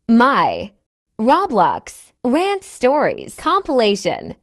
My Roblox Rant Stories compilation.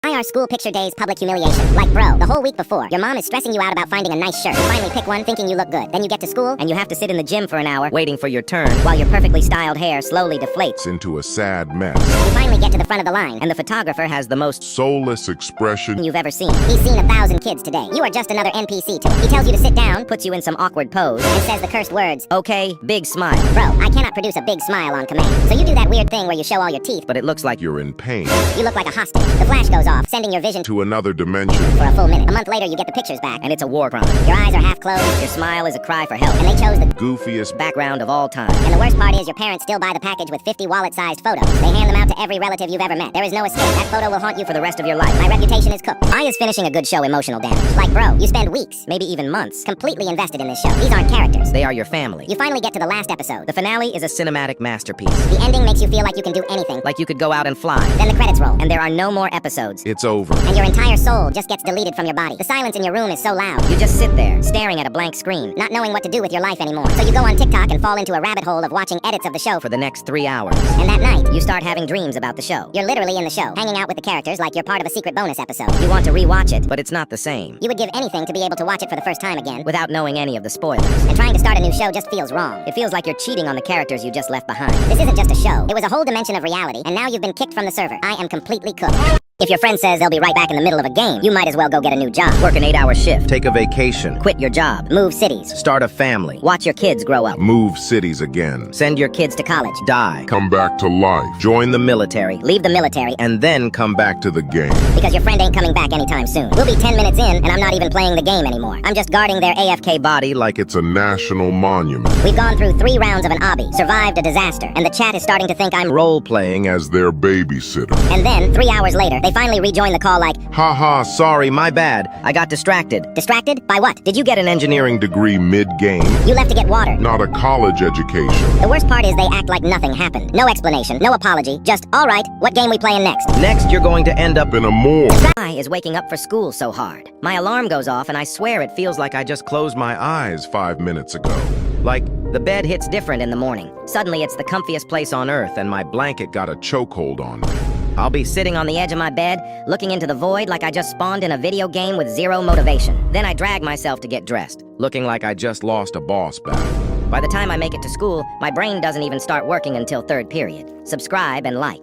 Our school picture days public humiliation. Like, bro, the whole week before, your mom is stressing you out about finding a nice shirt. You finally pick one thinking you look good. Then you get to school, and you have to sit in the gym for an hour, waiting for your turn, while your perfectly styled hair slowly deflates into a sad mess. You finally get to the front of the line, and the photographer has the most soulless expression you've ever seen. He's seen 1,000 kids today. You are just another NPC to him. He tells you to sit down, puts you in some awkward pose, and says the cursed words, "Okay, big smile." Bro, I cannot produce a big smile on command. So you do that weird thing where you show all your teeth, but it looks like you're in pain. You look like a hostage. The flash goes off, sending your vision to another dimension. For a full minute. A month later, you get the pictures back, and it's a war crime. Your eyes are half closed, your smile is a cry for help, and they chose the goofiest background of all time. And the worst part is your parents still buy the package with 50 wallet-sized photos. They hand them out to every relative you've ever met. There is no escape. That photo will haunt you for the rest of your life. My reputation is cooked. Why is finishing a good show emotional damage? Like, bro, you spend weeks, maybe even months, completely invested in this show. These aren't characters. They are your family. You finally get to the last episode. The finale is a cinematic masterpiece. The ending makes you feel like you can do anything. Like you could go out and fly. Then the credits roll, and there are no more episodes. It's over. And your entire soul just gets deleted from your body. The silence in your room is so loud. You just sit there, staring at a blank screen, not knowing what to do with your life anymore. So you go on TikTok and fall into a rabbit hole of watching edits of the show for the next 3 hours. And that night, you start having dreams about the show. You're literally in the show, hanging out with the characters like you're part of a secret bonus episode. You want to rewatch it, but it's not the same. You would give anything to be able to watch it for the first time again, without knowing any of the spoilers. And trying to start a new show just feels wrong. It feels like you're cheating on the characters you just left behind. This isn't just a show. It was a whole dimension of reality, and now you've been kicked from the server. I am completely cooked. If your friend says they'll be right back in the middle of a game, you might as well go get a new job. Work an 8-hour shift. Take a vacation. Quit your job. Move cities. Start a family. Watch your kids grow up. Move cities again. Send your kids to college. Die. Come back to life. Join the military. Leave the military. And then come back to the game. Because your friend ain't coming back anytime soon. We'll be 10 minutes in, and I'm not even playing the game anymore. I'm just guarding their AFK body like it's a national monument. We've gone through 3 rounds of an obby, survived a disaster, and the chat is starting to think I'm role-playing as their babysitter. And then, 3 hours later, they finally rejoin the call like, "Haha, sorry, my bad. I got distracted." Distracted? By what? Did you get an engineering degree mid-game? You left to get water. Not a college education. The worst part is they act like nothing happened. No explanation, no apology, just, alright, what game we playing next? Next, you're going to end up in a morgue. The guy is waking up for school so hard. My alarm goes off and I swear it feels like I just closed my eyes 5 minutes ago. Like, the bed hits different in the morning. Suddenly it's the comfiest place on earth and my blanket got a chokehold on me. I'll be sitting on the edge of my bed, looking into the void like I just spawned in a video game with 0 motivation. Then I drag myself to get dressed, looking like I just lost a boss battle. By the time I make it to school, my brain doesn't even start working until 3rd period. Subscribe and like.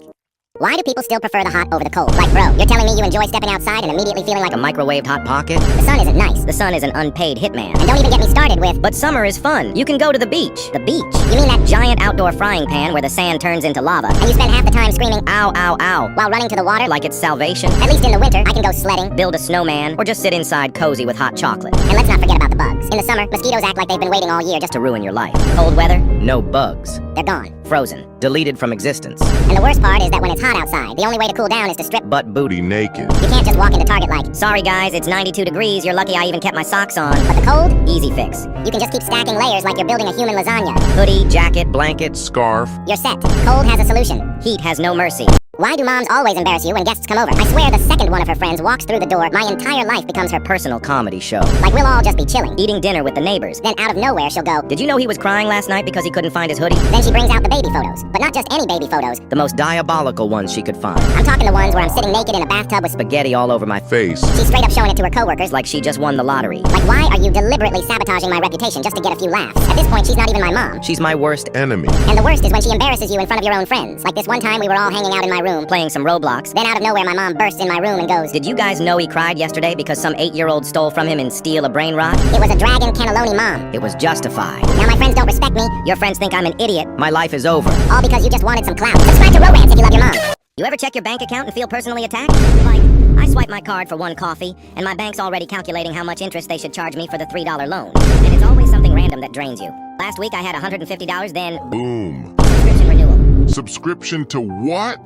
Why do people still prefer the hot over the cold? Like, bro, you're telling me you enjoy stepping outside and immediately feeling like a microwaved Hot Pocket? The sun isn't nice. The sun is an unpaid hitman. And don't even get me started with, but summer is fun. You can go to the beach. The beach? You mean that giant outdoor frying pan where the sand turns into lava? And you spend half the time screaming, "Ow, ow, ow," while running to the water like it's salvation? At least in the winter, I can go sledding, build a snowman, or just sit inside cozy with hot chocolate. And let's not forget about the bugs. In the summer, mosquitoes act like they've been waiting all year just to ruin your life. Cold weather, no bugs. They're gone. Frozen. Deleted from existence. And the worst part is that when it's hot outside, the only way to cool down is to strip butt booty naked. You can't just walk into Target like, "Sorry guys, it's 92 degrees, you're lucky I even kept my socks on." But the cold? Easy fix. You can just keep stacking layers like you're building a human lasagna. Hoodie, jacket, blanket, scarf. You're set. Cold has a solution. Heat has no mercy. Why do moms always embarrass you when guests come over? I swear the second one of her friends walks through the door, my entire life becomes her personal comedy show. Like we'll all just be chilling, eating dinner with the neighbors. Then out of nowhere she'll go, "Did you know he was crying last night because he couldn't find his hoodie?" Then she brings out the baby photos. But not just any baby photos. The most diabolical ones she could find. I'm talking the ones where I'm sitting naked in a bathtub with spaghetti all over my face. She's straight up showing it to her coworkers like she just won the lottery. Like, why are you deliberately sabotaging my reputation just to get a few laughs? At this point, she's not even my mom. She's my worst enemy. And the worst is when she embarrasses you in front of your own friends. Like this one time we were all hanging out in my room playing some Roblox. Then out of nowhere my mom bursts in my room and goes, "Did you guys know he cried yesterday because some 8-year-old stole from him in steel a brain rot?" It was a dragon cannelloni mom. It was justified. Now my friends don't respect me. Your friends think I'm an idiot. My life is over. All because you just wanted some clout. Subscribe to Romance if you love your mom. You ever check your bank account and feel personally attacked? Like, I swipe my card for 1 coffee, and my bank's already calculating how much interest they should charge me for the $3 loan. And it's always something random that drains you. Last week I had $150, then boom. Subscription renewal. Subscription to what?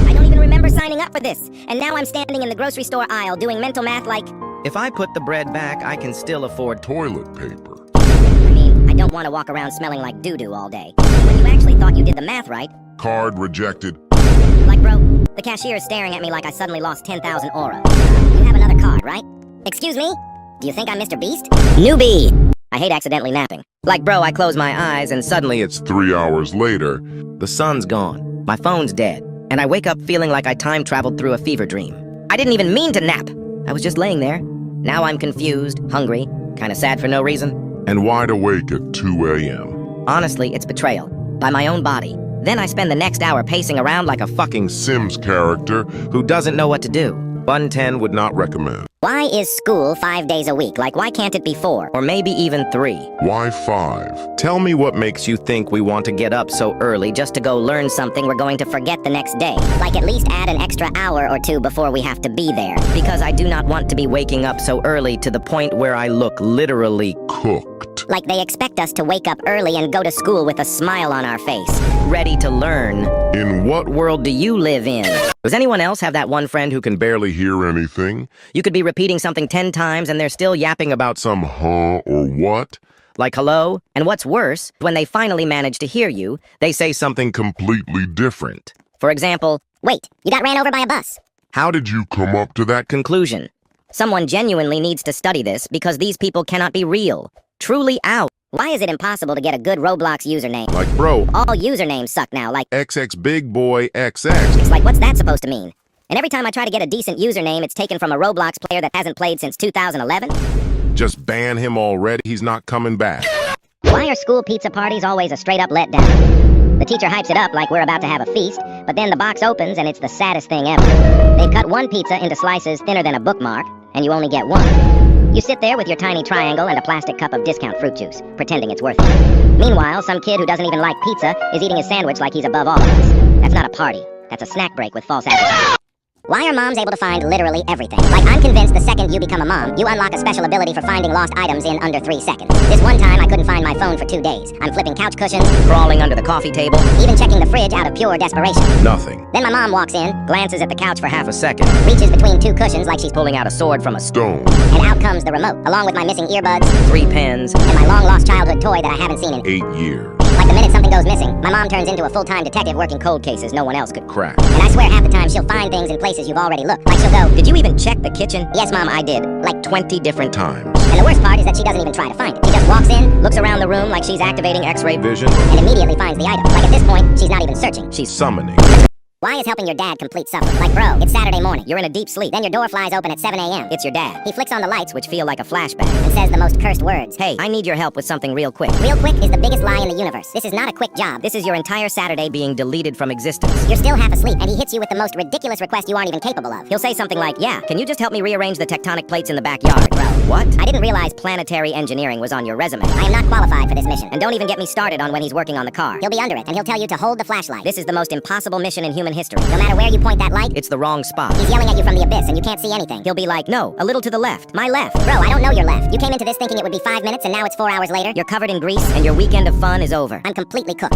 I don't even remember signing up for this. And now I'm standing in the grocery store aisle doing mental math like, if I put the bread back, I can still afford toilet paper. I mean, I don't want to walk around smelling like doo-doo all day. When you actually thought you did the math right. Card rejected. Like, bro, the cashier is staring at me like I suddenly lost 10,000 aura. You have another card, right? Excuse me? Do you think I'm Mr. Beast? Newbie! I hate accidentally napping. Like, bro, I close my eyes and suddenly It's 3 hours later. the sun's gone. My phone's dead. And I wake up feeling like I time traveled through a fever dream. I didn't even mean to nap. I was just laying there. Now I'm confused, hungry, kind of sad for no reason. And wide awake at 2 a.m. Honestly, it's betrayal. By my own body. Then I spend the next hour pacing around like a fucking Sims character. who doesn't know what to do. 110 would not recommend. Why is school 5 days a week? Like, why can't it be 4? Or maybe even 3. Why 5? Tell me what makes you think we want to get up so early just to go learn something we're going to forget the next day. Like, at least add an extra hour or 2 before we have to be there. Because I do not want to be waking up so early to the point where I look literally Cooked. Like, they expect us to wake up early and go to school with a smile on our face. ready to learn. In what What world do you live in? Does anyone else have that one friend who can barely hear anything? You could be repeating something 10 times and they're still yapping about Some huh or what? like hello? And what's worse, when they finally manage to hear you, they say something. Completely different. For example, Wait, you got ran over by a bus. How did you come up to that conclusion. Someone genuinely needs to study this because these people cannot be real. Truly out. Why is it impossible to get a good Roblox username? Like, bro, All usernames suck now, like, XX Big Boy XX. it's like, what's that supposed to mean? And every time I try to get a decent username, it's taken from a Roblox player that hasn't played since 2011? Just ban him already. He's not coming back. Why are school pizza parties always a straight-up letdown? The teacher hypes it up like we're about to have a feast, but then the box opens and it's the saddest thing ever. They've cut one pizza into slices thinner than a bookmark, and you only get one. You sit there with your tiny triangle and a plastic cup of discount fruit juice, pretending it's worth it. Meanwhile, some kid who doesn't even like pizza is eating his sandwich like he's above all of us. That's not a party. That's a snack break with false advertising. Why are moms able to find literally everything? Like, I'm convinced the second you become a mom, you unlock a special ability for finding lost items in under 3 seconds. This one time, I couldn't find my phone for 2 days. I'm flipping couch cushions, Crawling under the coffee table. even checking the fridge out of pure desperation. Nothing. Then my mom walks in, Glances at the couch for half a second. reaches between 2 cushions like she's Pulling out a sword from a Stone. and out comes the remote, along with my missing earbuds 3 pens. and my long-lost childhood toy that I haven't seen in. 8 years. Like, the minute something goes missing, my mom turns into a full-time detective working cold cases no one else could. Crack. And I swear half the time she'll find things in places you've already looked. Like, she'll go, Did you even check the kitchen? yes, Mom, I did. Like, 20 different Times. and the worst part is that she doesn't even try to find it. She just walks in, Looks around the room like she's activating X-ray Vision. and immediately finds the item. Like, at this point, she's not even searching. She's Summoning. Why is helping your dad complete suffering? Like, bro, it's Saturday morning. You're in a deep sleep. Then your door flies open at 7 a.m. It's your dad. He flicks on the lights Which feel like a flashback. and says the most cursed words. Hey, I need your help with something real quick. Real quick is the biggest lie in the universe. This is not a quick job. This is your entire Saturday being deleted from existence. You're still half asleep, and he hits you with the most ridiculous request you aren't even capable of. He'll say something like, yeah, can you just help me rearrange the tectonic plates in the backyard? Bro, what? I didn't realize Planetary engineering was on your resume. I am not qualified for this mission. And don't even get me started on when he's working on the car. He'll be under it, and he'll tell you to hold the flashlight. This is the most impossible mission in human history. No matter where you point that light, It's the wrong spot. he's yelling at you from the abyss, and you can't see anything. He'll be like, no, a little to the left. My left. Bro, I don't know your left. You came into this thinking it would be 5 minutes, and now it's 4 hours later. You're covered in grease and your weekend of fun is over. I'm completely cooked.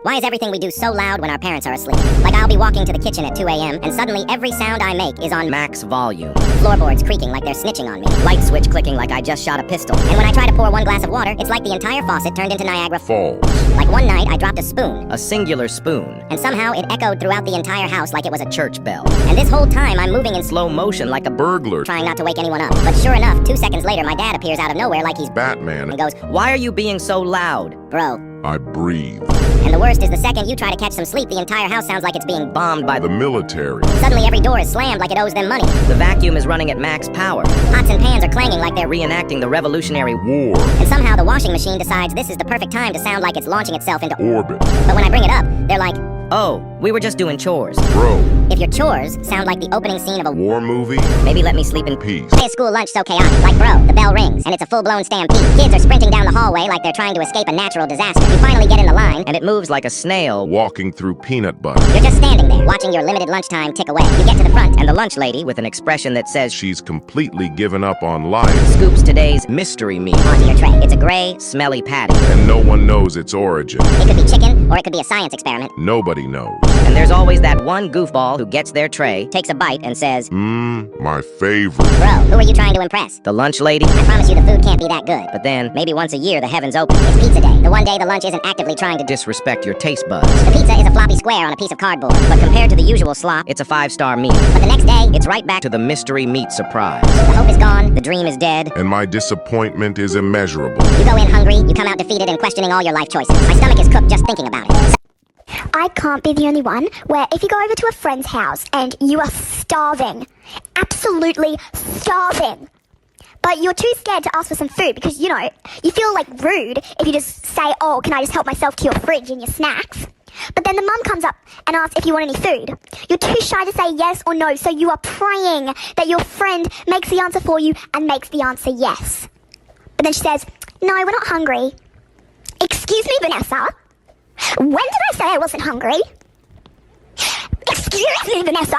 Why is everything we do so loud when our parents are asleep? Like, I'll be walking to the kitchen at 2 a.m., and suddenly every sound I make is on Max volume. floorboards creaking like they're snitching on me. Light switch clicking like I just shot a pistol. And when I try to pour 1 glass of water, it's like the entire faucet turned into Niagara. Falls. Like, one night, I dropped a spoon, A singular spoon. and somehow it echoed throughout the entire house like it was a Church bell. And this whole time, I'm moving in Slow motion like a Burglar. trying not to wake anyone up. But sure enough, 2 seconds later, my dad appears out of nowhere like he's Batman. and goes, Why are you being so loud? bro. I breathe. And the worst is the second you try to catch some sleep, the entire house sounds like it's being Bombed by The the... military. Suddenly every door is slammed like it owes them money. The vacuum is running at max power. Pots and pans are clanging like they're Reenacting the Revolutionary War. War. and somehow the washing machine decides this is the perfect time to sound like it's launching itself into Orbit. But when I bring it up, they're like, Oh, we were just doing chores. Bro. if your chores sound like the opening scene of a War movie. Maybe let me sleep in... Peace. Why is school lunch so chaotic? Like, bro, the bell rings, and it's a full-blown stampede. Kids are sprinting down the hallway like they're trying to escape a natural disaster. You finally get in the line, And it moves like a snail. Walking through peanut butter. you're just standing there, watching your limited lunchtime tick away. You get to the front, And the lunch lady, with an expression that says she She's completely given up on life, scoops today's mystery meat. onto your tray. It's a gray, Smelly patty. and no one knows its origin. it could be chicken, or it could be a science experiment. Nobody knows. And there's always that one goofball who gets their tray, takes a bite, and says, My favorite. Bro, who are you trying to impress? the lunch lady. I promise you the food can't be that good. But then, maybe once a year, the heavens open. It's pizza day. The one day the lunch isn't actively trying to Disrespect your taste buds. The pizza is a floppy square on a piece of cardboard. But compared to the usual slop, it's a 5-star meal. But the next day, It's right back to the mystery meat surprise. the hope is gone. The dream is dead. And my disappointment is immeasurable. You go in hungry, you come out defeated and questioning all your life choices. My stomach is cooked just thinking about it. I can't be the only one where if you go over to a friend's house and you are starving, absolutely starving, but you're too scared to ask for some food because, you know, you feel like rude if you just say, oh, can I just help myself to your fridge and your snacks? But then the mum comes up and asks if you want any food. You're too shy to say yes or no, so you are praying that your friend makes the answer for you and makes the answer yes. But then she says, no, we're not hungry. Excuse me, Vanessa? When did I say I wasn't hungry? Excuse me, Vanessa?